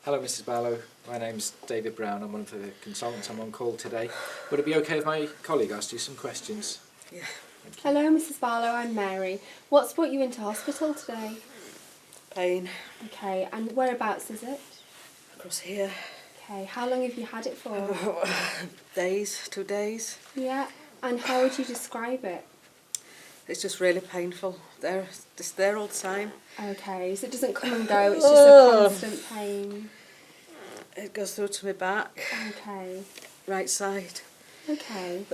Hello Mrs Barlow, my name's David Brown, I'm one of the consultants, I'm on call today. Would it be okay if my colleague asked you some questions? Yeah. Hello Mrs Barlow, I'm Mary. What's brought you into hospital today? Pain. Okay, and whereabouts is it? Across here. Okay, how long have you had it for? Days, 2 days. Yeah, and how would you describe it? It's just really painful. Just there all the time. Okay, so it doesn't come and go, it's just a constant pain. It goes through to my back, Okay, right side. okay.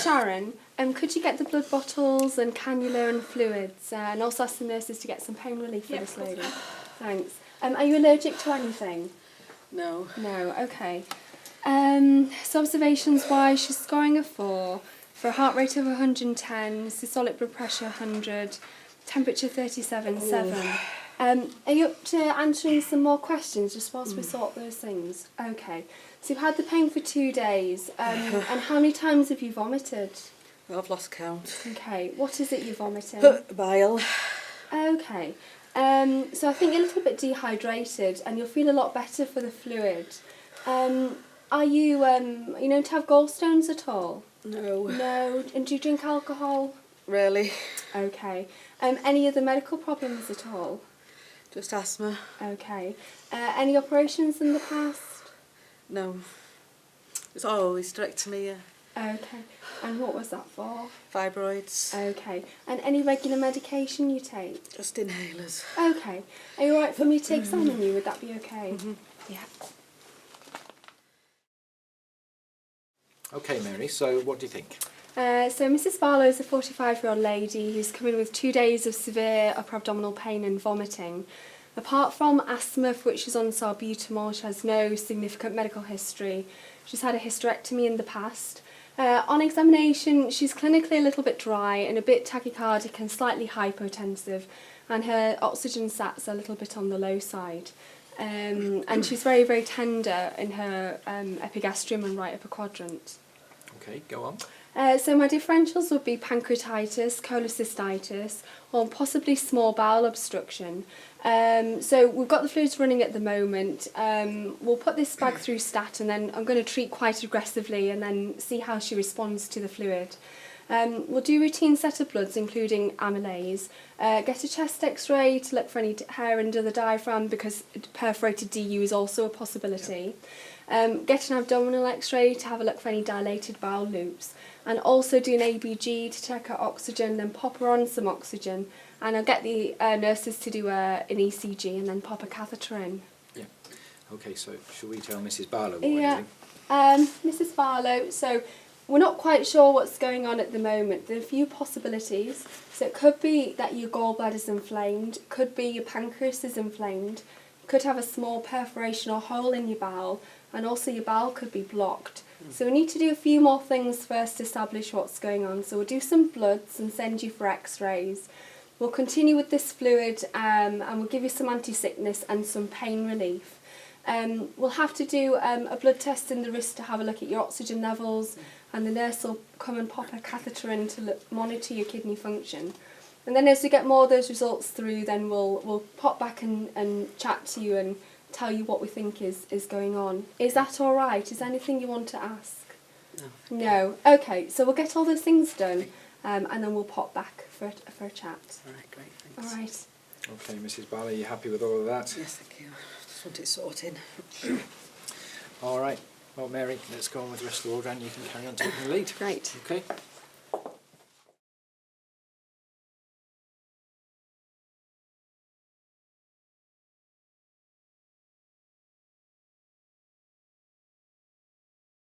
Sharon, could you get the blood bottles and cannula and fluids and also ask the nurses to get some pain relief for this lady? Thanks. Are you allergic to anything? No. No, okay. So observations wise, she's scoring a 4 for a heart rate of 110, systolic blood pressure 100, temperature 37.7. Are you up to answering some more questions just whilst we sort those things? Okay. So you've had the pain for 2 days, and how many times have you vomited? Well, I've lost count. Okay. What is it you're vomiting? Bile. Okay. So I think you're a little bit dehydrated and you'll feel a lot better for the fluid. Are you known to have gallstones at all? No. No. And do you drink alcohol? Really. Okay. Any other medical problems at all? Just asthma. Okay. Any operations in the past? No. It's always hysterectomy, yeah. Okay. And what was that for? Fibroids. Okay. And any regular medication you take? Just inhalers. Okay. Are you alright for me to take some on you? Would that be okay? Yeah. Okay Mary, so what do you think? So Mrs Barlow is a 45-year-old lady who's come in with 2 days of severe upper abdominal pain and vomiting. Apart from asthma, for which she's on salbutamol, she has no significant medical history. She's had a hysterectomy in the past. On examination, she's clinically a little bit dry and a bit tachycardic and slightly hypotensive, and her oxygen sats a little bit on the low side. And she's very, very tender in her epigastrium and right upper quadrant. Okay, go on. So my differentials would be pancreatitis, cholecystitis, or possibly small bowel obstruction. So we've got the fluids running at the moment. We'll put this bag through stat and then I'm going to treat quite aggressively and then see how she responds to the fluid. We'll do routine set of bloods including amylase, get a chest x-ray to look for any hair under the diaphragm because perforated DU is also a possibility. Get an abdominal x-ray to have a look for any dilated bowel loops, and also do an ABG to check her oxygen, then pop her on some oxygen, and I'll get the nurses to do an ECG and then pop a catheter in. Yeah. Okay, so should we tell Mrs Barlow what Yeah. we're doing? Mrs Barlow, so we're not quite sure what's going on at the moment. There are a few possibilities. So it could be that your gallbladder's inflamed, could be your pancreas is inflamed, could have a small perforation or hole in your bowel, and also your bowel could be blocked. So we need to do a few more things first to establish what's going on. So we'll do some bloods and send you for x-rays. We'll continue with this fluid and we'll give you some anti-sickness and some pain relief. We'll have to do a blood test in the wrist to have a look at your oxygen levels, and the nurse will come and pop a catheter in to monitor your kidney function. And then as we get more of those results through, then we'll pop back and chat to you and tell you what we think is going on. Is that all right? Is there anything you want to ask? No. No. Okay, so we'll get all those things done and then we'll pop back for a chat. All right, great, thanks. All right. Okay, Mrs Barlow, you happy with all of that? Yes, thank you. Just want it sorted. All right. Well, Mary, let's go on with the rest of the order and you can carry on taking the lead. Great. Okay.